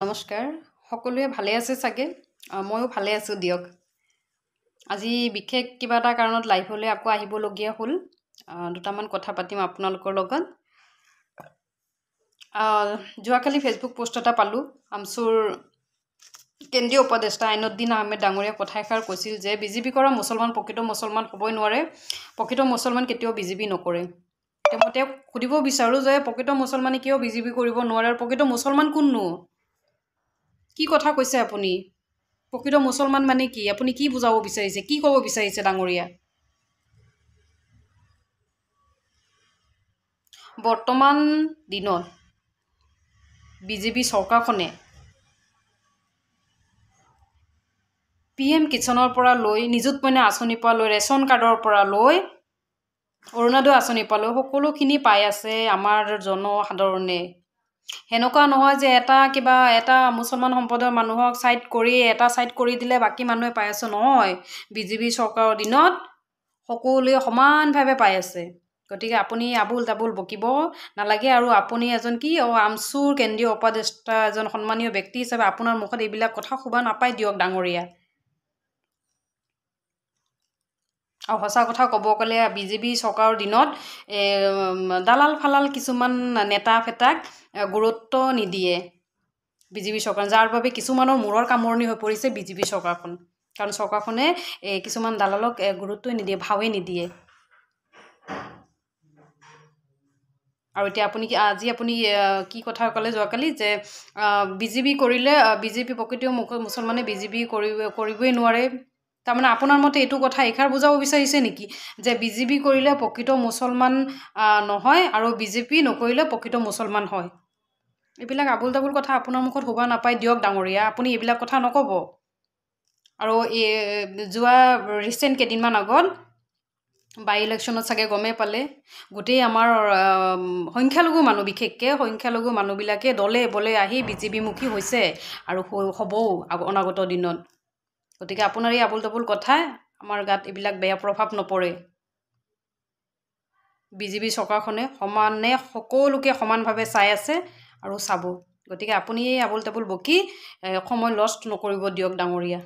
নমস্কাৰ সকলোৱে ভালে আছে চাগে ময়ো ভালে আছোঁ দিয়ক আজি বিশেষ কিবা এটা কাৰণত লাইভলৈ আকৌ আহিবলগীয়া হ'ল দুটামান কথা পাতিম আপোনালোকৰ লগত যোৱাকালি ফেচবুক পোষ্ট এটা পালোঁ আমচুৰ কেন্দ্ৰীয় উপদেষ্টা আইনুদ্দিন আহমেদ ডাঙৰীয়া কথা এষাৰ কৈছিল যে বিজেপি কৰা মুছলমান প্ৰকৃত মুছলমান হ'বই নোৱাৰে প্ৰকৃত মুছলমান কেতিয়াও বিজেপি নকৰে মই তেওঁক সুধিব বিচাৰোঁ যে প্ৰকৃত মুছলমানে কিয় বিজেপি কৰিব নোৱাৰে আৰু প্ৰকৃত মুছলমান কোননো কি কথা কৈছে আপুনি প্ৰকৃত মুছলমান মানে কি আপুনি কি বুজাব বিচাৰিছে কি ক'ব বিচাৰিছে ডাঙৰীয়া বৰ্তমান দিনত বিজেপি চৰকাৰখনে PM কিষাণৰ পৰা লৈ নিযুত মইনা আঁচনিৰ পৰা লৈ ৰেচন কাৰ্ডৰ পৰা লৈ অৰুণোদয় আঁচনিৰ পৰা লৈ সকলোখিনি পাই আছে আমাৰ জনসাধাৰণে হেনেকুৱা নহয় যে এটা মুছলমান সম্প্ৰদায়ৰ মানুহক সাইড কৰি দিলে বাকি মানুহে পাই আছে নহয় বিজেপি চৰকাৰৰ দিনত সকলোৱে সমানভাৱে পাই আছে গতিকে আপুনি আবুল তাবুল বকিব নালাগে আৰু আপুনি এজন কি আমচুৰ কেন্দ্ৰীয় উপদেষ্টা এজন সন্মানীয় ব্যক্তি হিচাপে আপোনাৰ মুখত এইবিলাক কথা শুবা নাপায় দিয়ক ডাঙৰীয়া আৰু সঁচা কথা ক'ব গ'লে বিজেপি চৰকাৰৰ দিনত দালাল ফালাল কিছুমান নেতা ফেতাক গুৰুত্ব নিদিয়ে বিজেপি চৰকাৰ যাৰ বাবে কিছুমানৰ মূৰৰ কামৰণি হৈ পৰিছে বিজেপি চৰকাৰখন কাৰণ চৰকাৰখনে কিছুমান দালালক গুৰুত্বই নিদিয়ে ভাৱে নিদিয়ে আৰু এতিয়া আজি আপুনি কি কথা ক'লে যোৱাকালি যে বিজেপি কৰিলে বিজেপি প্ৰকৃত মুছলমানে বিজেপি কৰিবই নোৱাৰে তাৰমানে আপোনাৰ মতে এইটো কথা এষাৰ বুজাব বিচাৰিছে নেকি যে বিজেপি কৰিলে প্ৰকৃত মুছলমান নহয় আৰু বিজেপি নকৰিলে প্ৰকৃত মুছলমান হয় এইবিলাক আবুল তাবুল কথা আপোনাৰ মুখত শুবা নাপায় দিয়ক ডাঙৰীয়া আপুনি এইবিলাক কথা নক'ব আৰু যোৱা ৰিচেণ্ট কেইদিনমান আগত বাই ইলেকশ্যনত চাগে গমে পালে গোটেই আমাৰ সংখ্যালঘু মানুহ বিশেষকৈ সংখ্যালঘু মানুহবিলাকে দলে বলে আহি বিজেপিমুখী হৈছে আৰু হ'বও অনাগত দিনত গতিকে আপোনাৰ এই আবুল তাবুল কথাই আমাৰ গাত এইবিলাক বেয়া প্ৰভাৱ নপৰে বিজেপি চৰকাৰখনে সমানে সকলোকে সমানভাৱে চাই আছে আৰু চাব গতিকে আপুনি এই আবুল তাবুল বকি সময় লষ্ট নকৰিব দিয়ক ডাঙৰীয়া